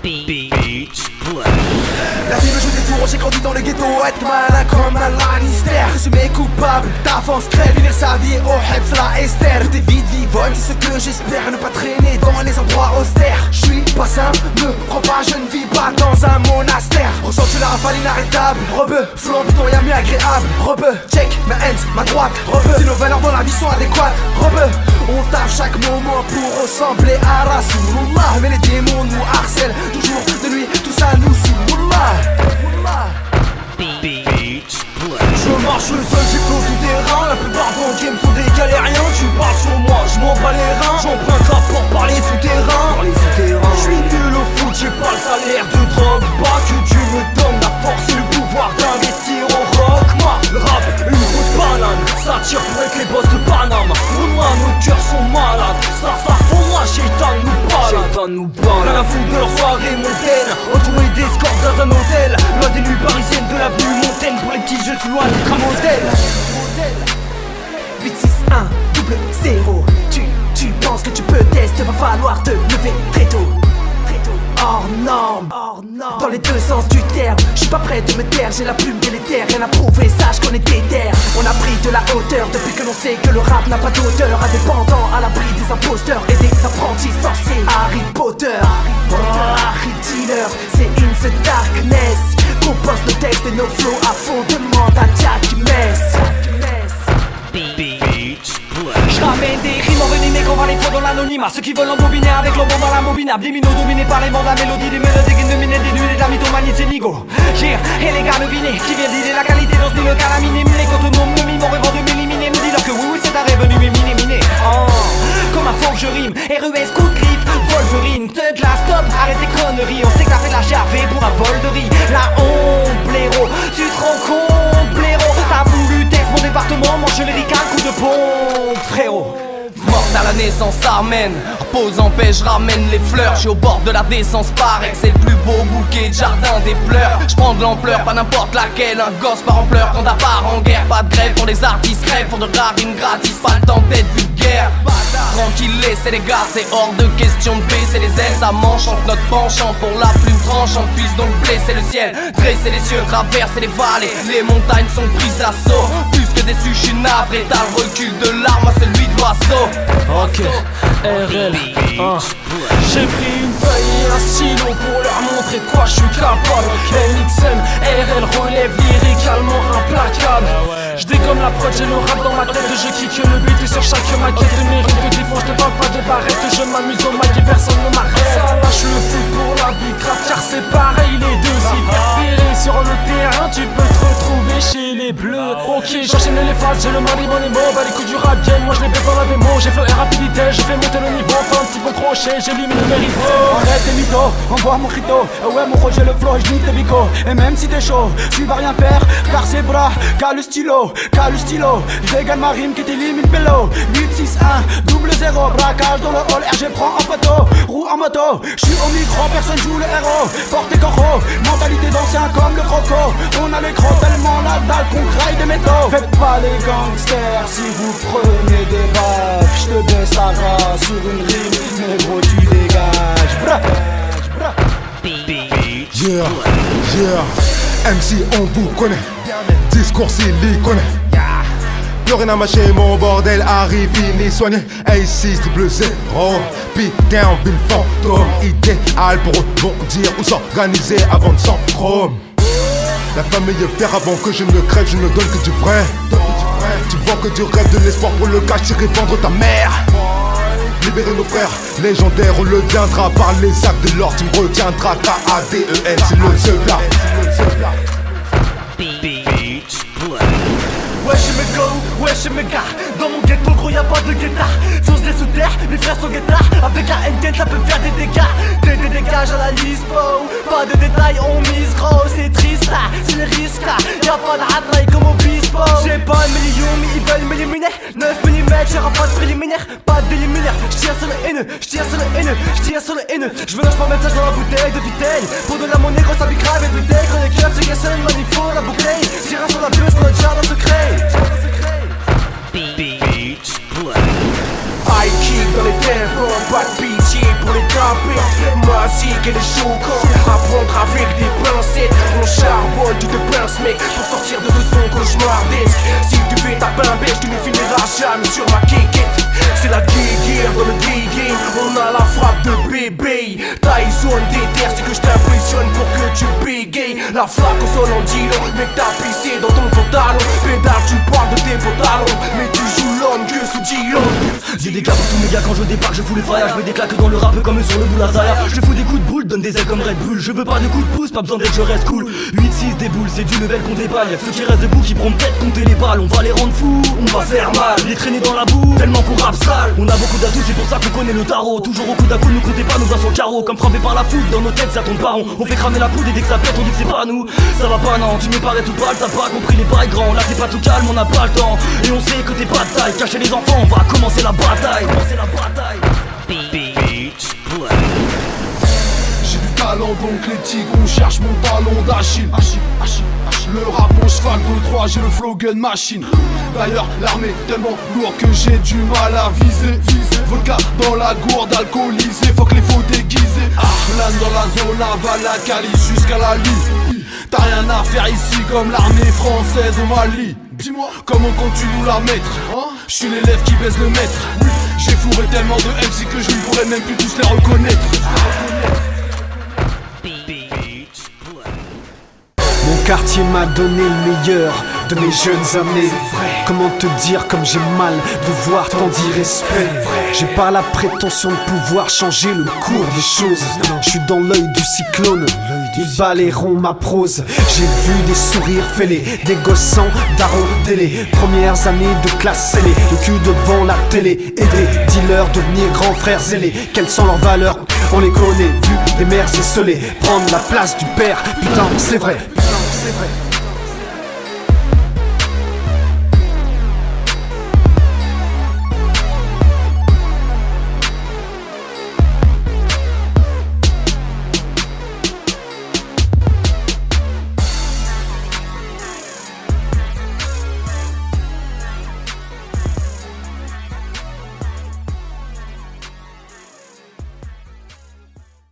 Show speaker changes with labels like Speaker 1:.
Speaker 1: Beach Play.
Speaker 2: La vie me joue des tours, j'ai grandi dans le ghetto. Être malin comme un Lannister. Résumé coupable, d'avance crève. Finir sa vie au Hebs, la Esther. Tout est vide, vivonne, c'est ce que j'espère. Ne pas traîner dans les endroits austères. J'suis pas simple, ne crois pas, je ne vis pas dans un monastère. Ressens-tu la rafale inarrêtable? Rebeu, flamboyant, y'a mieux agréable. Rebeu, check, ma hands, ma droite. Rebeu, si nos valeurs dans la vie sont adéquates. Rebeu, on taffe chaque moment pour ressembler à Rasulullah. Mais les démons nous harcèlent, toujours de nuit, tout ça nous saoule.
Speaker 1: Beach Play.
Speaker 2: Je marche le seul, j'ai flot tout terrain. La plupart d'entre eux me sont des galériens. Tu parles sur moi, je m'en bats les reins. J'emprunte la porte par les souterrains. Je suis nul au foot, j'ai pas le salaire de drogue. Pas que tu me donnes la force et le pouvoir d'investir au rock. Le rap, une grosse banane. Ça tire pour être les boss de Panama. Pour moi, nos cœurs sont malades. Ça fond la Shaitan nous balade. Rien à foutre de leur soirée mondaine. Entouré d'escortes dans un hôtel. Loin des nuits parisiennes de l'avenue Montaigne. Pour les petits jeux sous loin d'être un modèle. 861 0. Tu penses que tu peux tester, va falloir te lever très tôt. Hors norme, dans les deux sens du terme. J'suis pas prêt de me taire, j'ai la plume délétère. Rien à prouver, sache qu'on est déter. On a pris de la hauteur depuis que l'on sait que le rap n'a pas d'odeur. Indépendant à l'abri des imposteurs et des apprentis sorciers. Harry Potter, Harry Dealer, c'est in the darkness. Qu'on poste nos textes et nos flows à fond. Demande à Jack Mess. J'ramène des rimes envenimées qu'on va les faux dans l'anonymat. Ceux qui veulent embobiner avec le bon dans la mobinable. Des minots dominés par les bandes, la mélodie des mélodies qui dominent des nuits, de la mythomanie, c'est Nigo. J'ai et les gars devinés qui viennent d'idée la qualité dans ce nid, le calamine. Les contre-noms me miment en rêvant de m'éliminer. Me dis-leur que oui, c'est un revenu miné. Comme un faux je rime, RES, coup de griffe, Wolverine, Thug la stop, arrête tes conneries. On sait que t'as fait de la GRV pour un vol de riz. La honte, blaireau, tu te rends compte, blaireau. T'as voulu tester mon département, mange les ricains, coup de pompe, frérot.
Speaker 3: Morte à la naissance, armène. Repose en paix, je ramène les fleurs. J'suis au bord de la décence, pareil que c'est le plus beau bouquet de jardin des pleurs. J'prends de l'ampleur, pas n'importe laquelle. Un gosse part en pleurs quand t'as part en guerre. Pas de grève pour les artistes, crève pour de rares rimes gratis. Pas le temps d'être vulgaire. Tranquille, laissez les gars, c'est hors de question de baisser les ailes. Ça m'enchante notre penchant pour la plume tranchante. Puisse donc blesser le ciel, dresser les cieux, traverser les vallées. Les montagnes sont prises d'assaut. Plus que déçu, j'suis navré. T'as le recul de l'arme à celui de l'oiseau.
Speaker 2: Ok, RL, j'ai pris une feuille et un stylo pour leur montrer de quoi je suis capable. NXM, RL relève lyricalement implacable. Je dégomme la prod, j'ai le rap dans ma tête. Je kick le beat et sur chaque maquette de mes rimes que des fois je te parle pas de barrette. Je m'amuse au mic et personne ne m'arrête. Ça lâche le foot pour la big rap car c'est pareil les deux. Si t'es repéré sur le terrain, tu peux te retrouver chez les bleus. Ok, j'enchaîne les phases, j'ai le mari mon émo. Bah les coups du rap game, moi je les baisse dans la démo. J'ai flow et rapidité, je fais monter le niveau. Enfin un petit peu crochet, j'élimine mes rivaux. Arrête tes mythos, envoie mon crito. Ouais mon j'ai le flow, je nique tes bicots. Et même si t'es chaud, tu vas rien faire car ses bras, cale le stylo. Je dégaine ma rime qui t'élimine pélo. 861 0 braquage dans le hall, RG prend en photo. Roue en moto, je suis au micro, personne joue le héros. Portez corpo, mentalité d'ancien comme le croco. On a l'écran tellement la dalle qu'on craille des métaux. Faites pas les gangsters si vous prenez des baffes. Je te baisse la race sur une rime, mais gros tu dégages.
Speaker 4: MC on vous connaît, discours il connaît. Plus rien à mâcher, mon bordel arrive, fini soigné. A6 000, putain, ville fantôme. Idéal pour rebondir ou s'organiser avant de s'en chrome. La famille est fière avant que je ne crève, je ne donne que du vrai. Tu vois que du rêve, de l'espoir pour le cash, j'irai vendre ta mère. Libérer nos frères, légendaires, on le viendra par les actes de l'or, tu me retiendras. K-A-D-E-N, c'est le seul plat.
Speaker 2: Wesh me go, wesh me gars. Dans mon ghetto gros y'a pas de guetard. Fonce les sous terre, mes frères sont guettards. Avec un NTN ça peut faire des dégâts. Des dégages à la lispo. Pas de détails on mise gros. C'est triste là, c'est le risque là. Y'a pas de hard comme Obispo. J'ai pas un million mais ils veulent m'éliminer. 9 mm, y'aura pas de préliminaire. Pas de préliminaire, j'tire sur le haineux. J'tire sur le haineux. J'me lâche pas message dans la bouteille de Vitaille. Pour de la monnaie gros ça grave et bouteille. Quand les cœurs se cassent, man il faut la bouteille. Tire sur la buse, notre jardin secret.
Speaker 1: Beach Play.
Speaker 2: High kick dans les tempos, pas de pitié pour les taper. Moi aussi que les choux tu ne finiras jamais sur ma quéquette. C'est la guerre dans le gay game, on a la frappe de bébé. Taille zone déterre, c'est que je t'impressionne pour que tu bégayes. La flaque au sol en dilo, mec t'as pissé dans ton pantalon. Pédale, tu parles de tes pantalons, mais tu joues l'homme que sous Dillon.
Speaker 5: J'ai des claques pour tous mes gars quand je débarque, je fous les frayas. Je mets des claques dans le rap comme sur le boulazaya. Je fous des coups de boule, donne des ailes comme Red Bull. Je veux pas de coups de pouce, pas besoin d'être, je reste cool. 8-6 des boules, c'est du level qu'on déballe. Y'a ceux qui restent debout qui pourront peut-être compter les balles. On va les rendre fous, on va faire mal. Les traîner dans la boue, tellement qu'on rappe sale. On a beaucoup d'atouts, c'est pour ça qu'on connaît le tarot. Toujours au coup d'un coup, ne comptez pas nos bras sur le carreau. Comme frappé par la foudre, dans nos têtes ça tombe pas rond. On fait cramer la poudre et dès que ça pète on dit que c'est pas nous. Ça va pas non, tu me parais tout pâle, t'as pas compris les bails grands. Là c'est pas tout calme, on n'a pas le temps. Et on sait que t'es pas de taille, cacher les enfants, on va commencer la bataille.
Speaker 1: Beach play.
Speaker 2: J'ai du talent donc les tigres, on cherche mon talon d'Achille. Le rap mon cheval de 3, j'ai le flow gun machine. D'ailleurs l'armée tellement lourd que j'ai du mal à viser. Vodka dans la gourde alcoolisée, faut que les faux déguisés. Arlan dans la zone aval la Cali jusqu'à la Lille. T'as rien à faire ici comme l'armée française au Mali. Dis-moi comment comptes-tu nous la mettre hein? Je suis l'élève qui baise le maître. J'ai fourré tellement de MC que je ne pourrais même plus tous les reconnaître.
Speaker 6: Mon quartier m'a donné le meilleur de mes jeunes années. Comment te dire comme j'ai mal de voir tant d'irrespect. J'ai pas la prétention de pouvoir changer le cours des choses. Je suis dans l'œil du cyclone, ils balayeront ma prose. J'ai vu des sourires fêlés, des gosses sans daron télé. Premières années de classe scellée, le cul devant la télé. Et des dealers devenir grands frères zélés. Quelles sont leurs valeurs? On les connaît, vu des mères esselées. Prendre la place du père, putain c'est vrai.